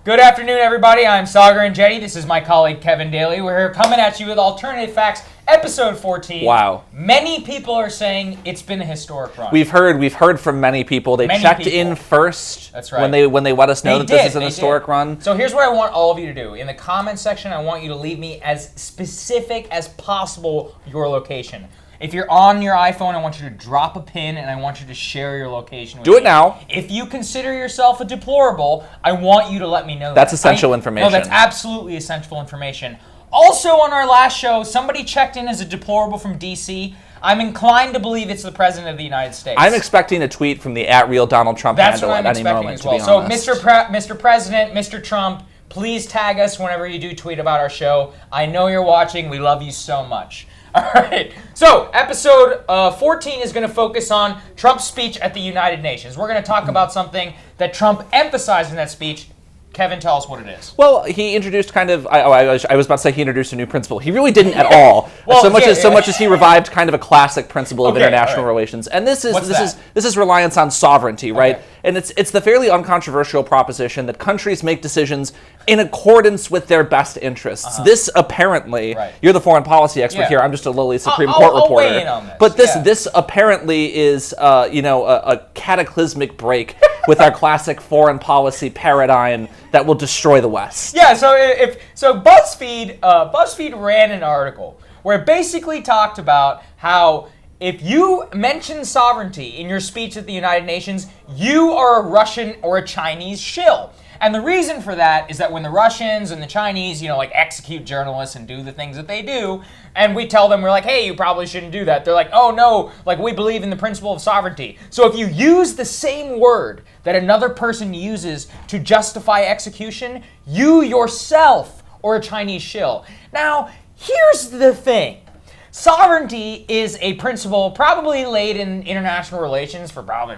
Good afternoon, everybody. I'm Sagar and Jetty. This is my colleague, Kevin Daly. We're here coming at you with Alternative Facts, episode 14. Wow. Many people are saying it's been a historic run. We've heard from many people. They checked in first. That's right. When they let us know this is an historic run. So here's what I want all of you to do. In the comments section, I want you to leave me as specific as possible your location. If you're on your iPhone, I want you to drop a pin and I want you to share your location with me. Do it now. If you consider yourself a deplorable, I want you to let me know That's essential information. No, that's absolutely essential information. Also, on our last show, somebody checked in as a deplorable from DC. I'm inclined to believe it's the President of the United States. I'm expecting a tweet from the @RealDonaldTrump handle at any moment, to be honest. So, Mr. President, Mr. Trump, please tag us whenever you do tweet about our show. I know you're watching. We love you so much. All right, so episode 14 is going to focus on Trump's speech at the United Nations. We're going to talk about something that Trump emphasized in that speech. Kevin, tell us what it is. Well, he introduced I was about to say he introduced a new principle. He really didn't at all. Well, so much as he revived kind of a classic principle of international relations. And this is reliance on sovereignty, right? Okay. And it's the fairly uncontroversial proposition that countries make decisions in accordance with their best interests. This apparently, you're the foreign policy expert here. I'm just a lowly Supreme Court reporter. I'll weigh in on this. But this apparently is a cataclysmic break with our classic foreign policy paradigm that will destroy the West. Yeah. So BuzzFeed ran an article where it basically talked about how if you mention sovereignty in your speech at the United Nations, you are a Russian or a Chinese shill. And the reason for that is that when the Russians and the Chinese, execute journalists and do the things that they do, and we tell them, we're like, hey, you probably shouldn't do that. They're like, oh, no, we believe in the principle of sovereignty. So if you use the same word that another person uses to justify execution, you yourself are a Chinese shill. Now, here's the thing. Sovereignty is a principle probably laid in international relations for probably,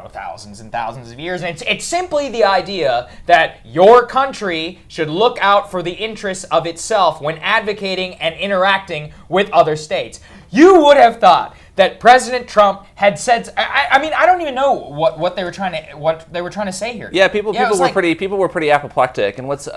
thousands and thousands of years. And it's simply the idea that your country should look out for the interests of itself when advocating and interacting with other states. You would have thought that President Trump had said. I don't even know what they were trying to say here. Yeah, people were pretty apoplectic. And what's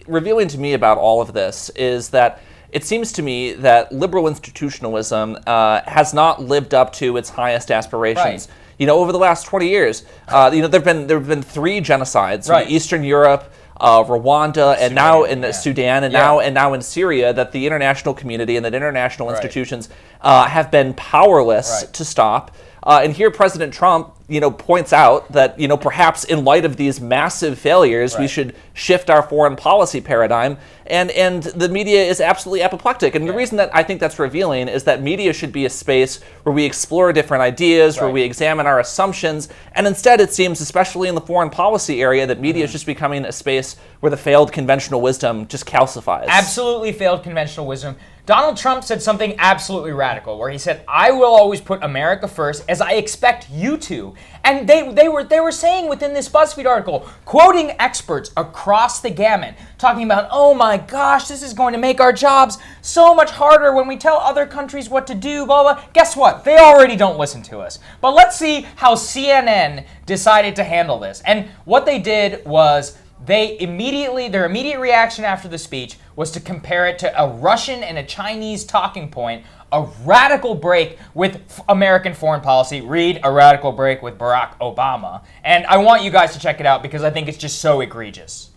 revealing to me about all of this is that it seems to me that liberal institutionalism has not lived up to its highest aspirations. Right. Over the last 20 years, there've been 3 genocides in Eastern Europe, Rwanda, and now in Sudan, and now in Syria, that the international community and that international institutions have been powerless to stop. And here, President Trump, points out that, perhaps in light of these massive failures, we should shift our foreign policy paradigm. And the media is absolutely apoplectic. And the reason that I think that's revealing is that media should be a space where we explore different ideas, where we examine our assumptions. And instead, it seems, especially in the foreign policy area, that media is just becoming a space where the failed conventional wisdom just calcifies. Absolutely failed conventional wisdom. Donald Trump said something absolutely radical, where he said, I will always put America first, as I expect you to. And they were saying within this BuzzFeed article, quoting experts across the gamut, talking about, oh my gosh, this is going to make our jobs so much harder when we tell other countries what to do, blah, blah. Guess what? They already don't listen to us. But let's see how CNN decided to handle this. And what they did was their immediate reaction after the speech was to compare it to a Russian and a Chinese talking point, a radical break with American foreign policy. Read A Radical Break with Barack Obama. And I want you guys to check it out because I think it's just so egregious.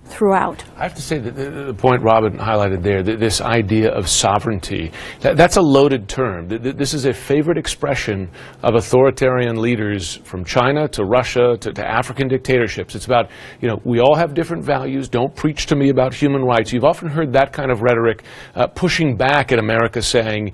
Throughout. I have to say that the point Robin highlighted there, this idea of sovereignty, that's a loaded term. This is a favorite expression of authoritarian leaders from China to Russia to African dictatorships. It's about, we all have different values. Don't preach to me about human rights. You've often heard that kind of rhetoric pushing back at America, saying,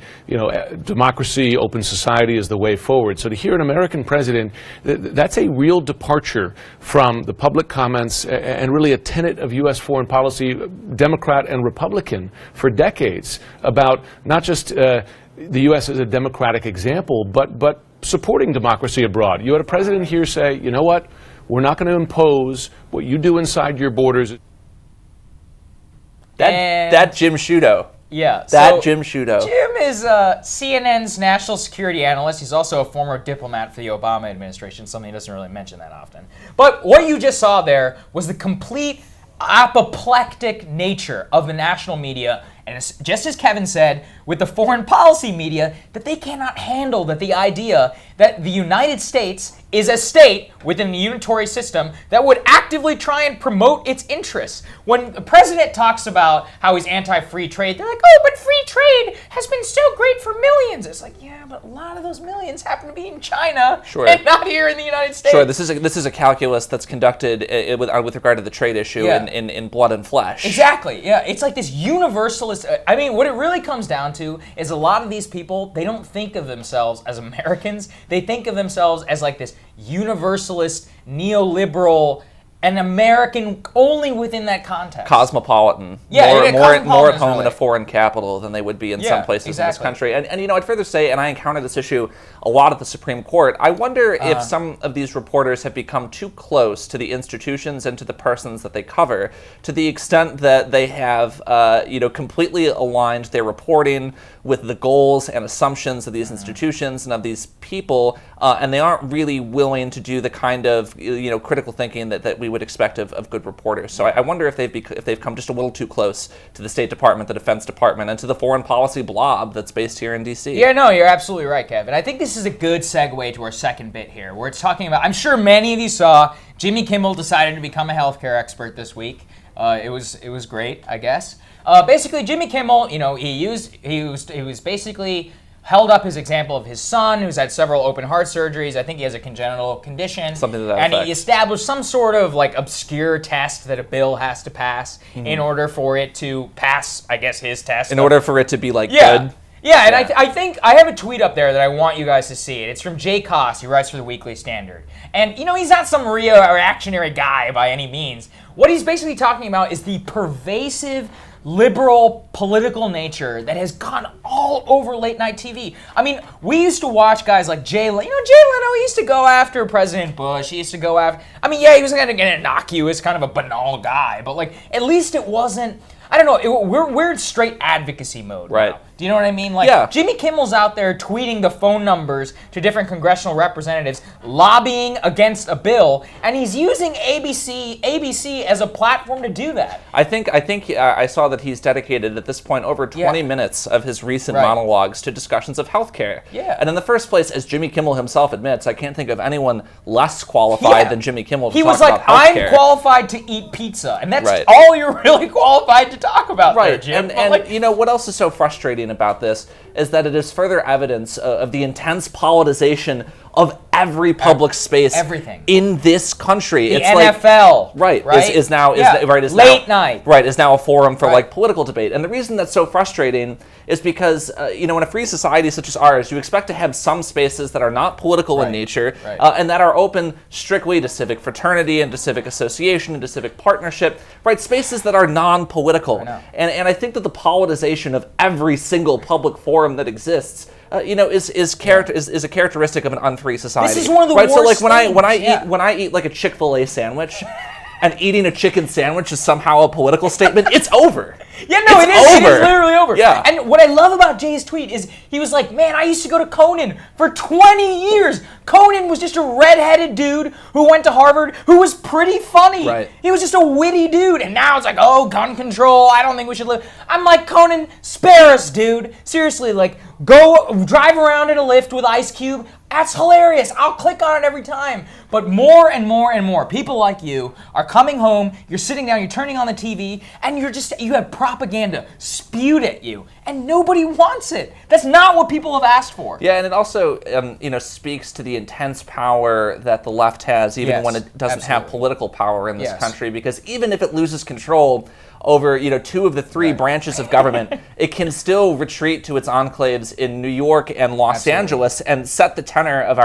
democracy, open society is the way forward. So to hear an American president, that's a real departure from the public comments and really a tenet of U.S. foreign policy, Democrat and Republican, for decades, about not just the U.S. as a democratic example, but supporting democracy abroad. You had a president here say, you know what, we're not going to impose what you do inside your borders. That Jim Sciutto. Yeah. That Jim Sciutto. Jim is CNN's national security analyst. He's also a former diplomat for the Obama administration, something he doesn't really mention that often. But what you just saw there was the complete apoplectic nature of the national media, and it's just as Kevin said, with the foreign policy media, that they cannot handle the idea that the United States is a state within the unitary system that would actively try and promote its interests. When the president talks about how he's anti-free trade, they're like, oh, but free trade has been so great for millions. It's like, yeah, but a lot of those millions happen to be in China and not here in the United States. Sure, this is a calculus that's conducted with regard to the trade issue in blood and flesh. Exactly, yeah. It's like this universalist. I mean, what it really comes down to is a lot of these people, they don't think of themselves as Americans. They think of themselves as like this universalist, neoliberal, an American only within that context. Cosmopolitan. Yeah, more at home in a foreign capital than they would be in some places in this country. And you know, I'd further say, and I encounter this issue a lot at the Supreme Court, I wonder if some of these reporters have become too close to the institutions and to the persons that they cover, to the extent that they have completely aligned their reporting with the goals and assumptions of these institutions and of these people, and they aren't really willing to do the kind of critical thinking that we would expect of good reporters. So I wonder if they've come just a little too close to the State Department, the Defense Department, and to the foreign policy blob that's based here in D.C. Yeah, no, you're absolutely right, Kevin. I think this is a good segue to our second bit here, where it's talking about, I'm sure many of you saw, Jimmy Kimmel decided to become a healthcare expert this week. It was great, I guess. Basically, Jimmy Kimmel, he was basically held up his example of his son, who's had several open heart surgeries. I think he has a congenital condition. Something to that effect. And he effect. established some sort of like obscure test that a bill has to pass in order for it to pass, I guess, his test. In order for it to be like good. Yeah, and I think I have a tweet up there that I want you guys to see. It's from Jay Koss. He writes for the Weekly Standard. And, he's not some reactionary guy by any means. What he's basically talking about is the pervasive liberal political nature that has gone all over late night TV. I mean, we used to watch guys like Jay Leno. Jay Leno, he used to go after President Bush. He used to go after, he was kind of an innocuous, kind of a banal guy, but like, at least it wasn't, I don't know, we're in straight advocacy mode right now. Do you know what I mean? Like, Jimmy Kimmel's out there tweeting the phone numbers to different congressional representatives, lobbying against a bill, and he's using ABC as a platform to do that. I think I saw that he's dedicated at this point over 20 minutes of his recent monologues to discussions of healthcare. Yeah. And in the first place, as Jimmy Kimmel himself admits, I can't think of anyone less qualified than Jimmy Kimmel to talk about healthcare. I'm qualified to eat pizza, and that's all you're really qualified to talk about there, Jim. And what else is so frustrating about this is that it is further evidence of the intense politicization of every public space in this country. The NFL, is now a forum for like political debate. And the reason that's so frustrating is because in a free society such as ours, you expect to have some spaces that are not political in nature and that are open strictly to civic fraternity and to civic association and to civic partnership, spaces that are non-political. And I think that the politicization of every single public forum that exists is a characteristic of an unfree society. This is one of the worst So like things. when I eat like a Chick-fil-A sandwich, and eating a chicken sandwich is somehow a political statement, it's over. Yeah, no, it is. It is literally over. Yeah. And what I love about Jay's tweet is he was like, man, I used to go to Conan for 20 years. Conan was just a redheaded dude who went to Harvard who was pretty funny. Right. He was just a witty dude. And now it's like, oh, gun control. I don't think we should live. I'm like, Conan, spare us, dude. Seriously, like, go drive around in a Lyft with Ice Cube. That's hilarious. I'll click on it every time. But more and more and more people like you are coming home, you're sitting down, you're turning on the TV, and you have propaganda spewed at you, and nobody wants it. That's not what people have asked for. Yeah, and it also speaks to the intense power that the left has, even when it doesn't have political power in this country, because even if it loses control over two of the three branches of government, it can still retreat to its enclaves in New York and Los Angeles and set the tenor of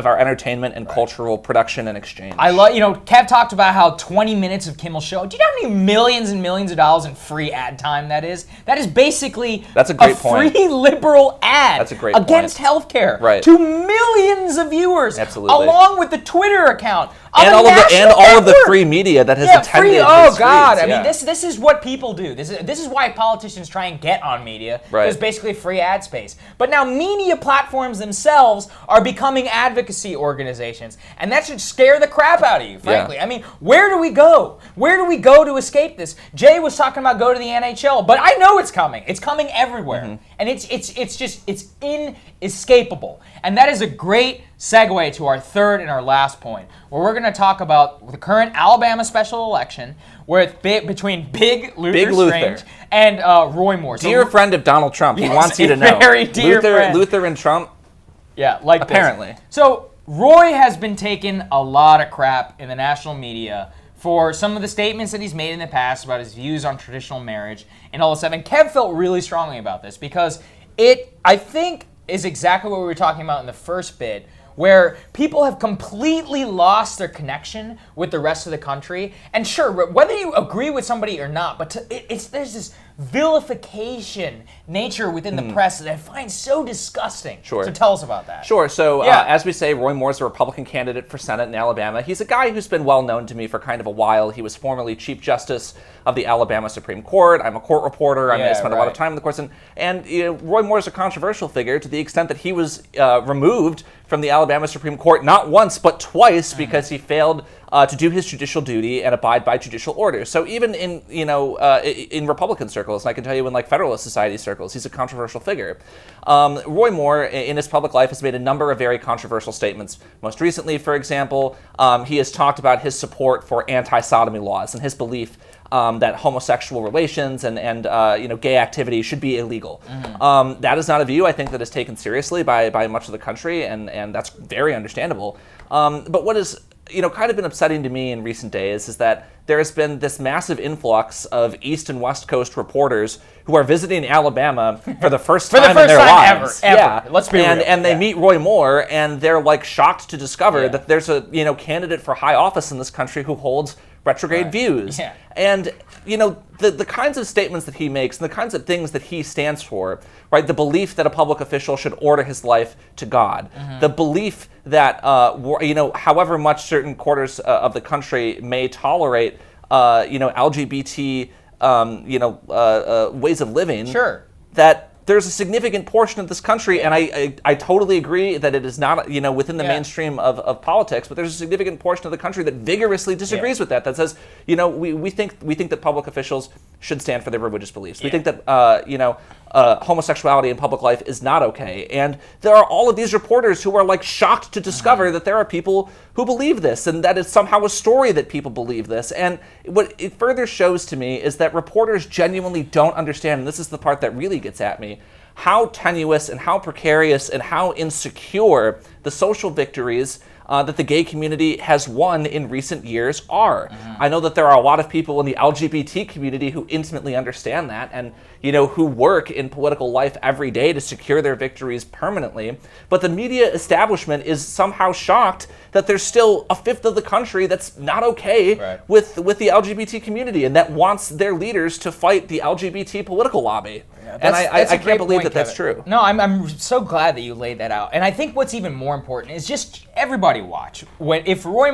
our entertainment and cultural production and exchange. I love, Kev talked about how 20 minutes of Kimmel's show. Do you know how many millions and millions of dollars in free ad time that is? That is basically That's a great point. free liberal ad That's a great against point. healthcare Right. to millions of viewers. Absolutely. Along with the Twitter account. And all of the free media that has attended his Oh tweets. God! I Yeah. mean, this is what people do. This is why politicians try and get on media. Right. There's basically free ad space. But now media platforms themselves are becoming advocacy organizations, and that should scare the crap out of you. Frankly, Yeah. I mean, where do we go? Where do we go to escape this? Jay was talking about go to the NHL, but I know it's coming. It's coming everywhere, and it's inescapable. And that is a great segue to our third and our last point, where we're going to talk about the current Alabama special election, where it's between Big Luther Strange and Roy Moore. Dear friend of Donald Trump, he wants you to know. Very dear friend. Luther and Trump. Yeah, like this. Apparently. So Roy has been taking a lot of crap in the national media for some of the statements that he's made in the past about his views on traditional marriage and all this stuff. And Kev felt really strongly about this because it, I think, is exactly what we were talking about in the first bit, where people have completely lost their connection with the rest of the country. And sure, whether you agree with somebody or not, but there's this vilification nature within the press that I find so disgusting. Sure. So tell us about that. Sure. So Yeah. as we say, Roy Moore's a Republican candidate for Senate in Alabama. He's a guy who's been well known to me for kind of a while. He was formerly Chief Justice of the Alabama Supreme Court. I'm a court reporter. I spent a lot of time in the courts. And Roy Moore's a controversial figure to the extent that he was removed from the Alabama Supreme Court not once but twice because he failed to do his judicial duty and abide by judicial orders. So even in Republican circles, and I can tell you in like Federalist Society circles, he's a controversial figure. Roy Moore, in his public life, has made a number of very controversial statements. Most recently, for example, he has talked about his support for anti-sodomy laws and his belief that homosexual relations and gay activity should be illegal. That is not a view I think that is taken seriously by much of the country, and that's very understandable. But what is kind of been upsetting to me in recent days is that there has been this massive influx of East and West Coast reporters who are visiting Alabama for the first time in their lives. Ever. Yeah, Let's be real. And they meet Roy Moore, and they're like shocked to discover that there's a candidate for high office in this country who holds retrograde views. Yeah. And the kinds of statements that he makes and the kinds of things that he stands for, right? The belief that a public official should order his life to God, the belief that however much certain quarters of the country may tolerate LGBT ways of living, Sure. that there's a significant portion of this country, and I totally agree that it is not within the mainstream of politics, but there's a significant portion of the country that vigorously disagrees with that. That says, we think that public officials should stand for their religious beliefs. We think that homosexuality in public life is not okay, and there are all of these reporters who are like shocked to discover that there are people who believe this, and that it's somehow a story that people believe this. And what it further shows to me is that reporters genuinely don't understand, and this is the part that really gets at me, how tenuous and how precarious and how insecure the social victories that the gay community has won in recent years are. I know that there are a lot of people in the LGBT community who intimately understand that and who work in political life every day to secure their victories permanently. But the media establishment is somehow shocked that there's still a fifth of the country that's not okay with the LGBT community and that wants their leaders to fight the LGBT political lobby. And I can't believe that that's true. No, I'm so glad that you laid that out. And I think what's even more important is just everybody watch. If Roy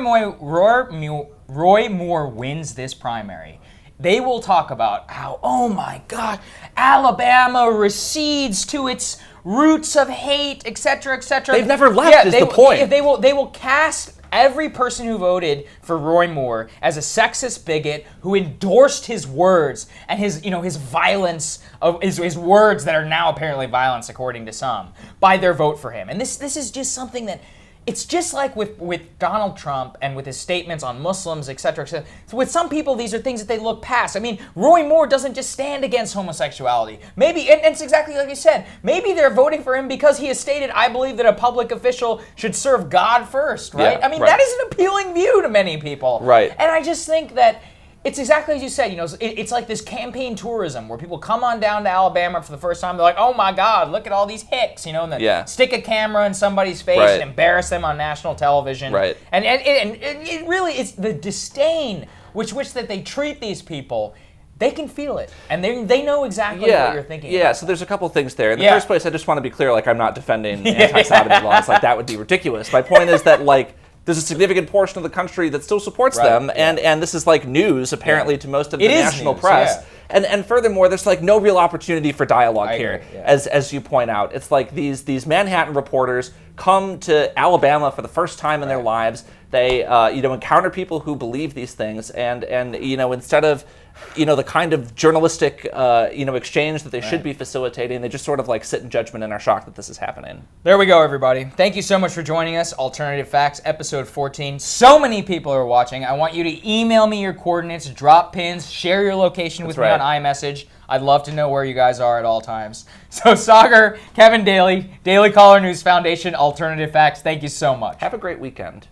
Moore wins this primary, they will talk about how, oh my God, Alabama recedes to its roots of hate, etc., etc. They've never left, is the point. They will cast every person who voted for Roy Moore as a sexist bigot who endorsed his words and his violence of his words that are now apparently violence according to some by their vote for him. And this is just something that it's just like with Donald Trump and with his statements on Muslims, etc., etc. So with some people, these are things that they look past. I mean, Roy Moore doesn't just stand against homosexuality. Maybe, and it's exactly like you said, maybe they're voting for him because he has stated, I believe that a public official should serve God first, right? Yeah, I mean, right. that is an appealing view to many people. Right. And I just think that It's exactly as you said. You know, it's like this campaign tourism where people come on down to Alabama for the first time. They're like, "Oh my God, look at all these hicks!" You know, and then stick a camera in somebody's face and embarrass them on national television. Right. And it really is the disdain which that they treat these people. They can feel it, and they know exactly what you're thinking. Yeah, so there's a couple things there. In the first place, I just want to be clear, like, I'm not defending anti-sodomy laws. Like, that would be ridiculous. My point is that, like, there's a significant portion of the country that still supports them, and this is, like, news, apparently, to most of the national press. And furthermore, there's, like, no real opportunity for dialogue here, as you point out. It's like these Manhattan reporters come to Alabama for the first time in their lives. They, encounter people who believe these things, and instead of, the kind of journalistic, exchange that they should be facilitating, they just sort of, like, sit in judgment and are shocked that this is happening. There we go, everybody. Thank you so much for joining us. Alternative Facts, episode 14. So many people are watching. I want you to email me your coordinates, drop pins, share your location with me on iMessage. I'd love to know where you guys are at all times. So, Sagar, Kevin Daly, Daily Caller News Foundation, Alternative Facts, thank you so much. Have a great weekend.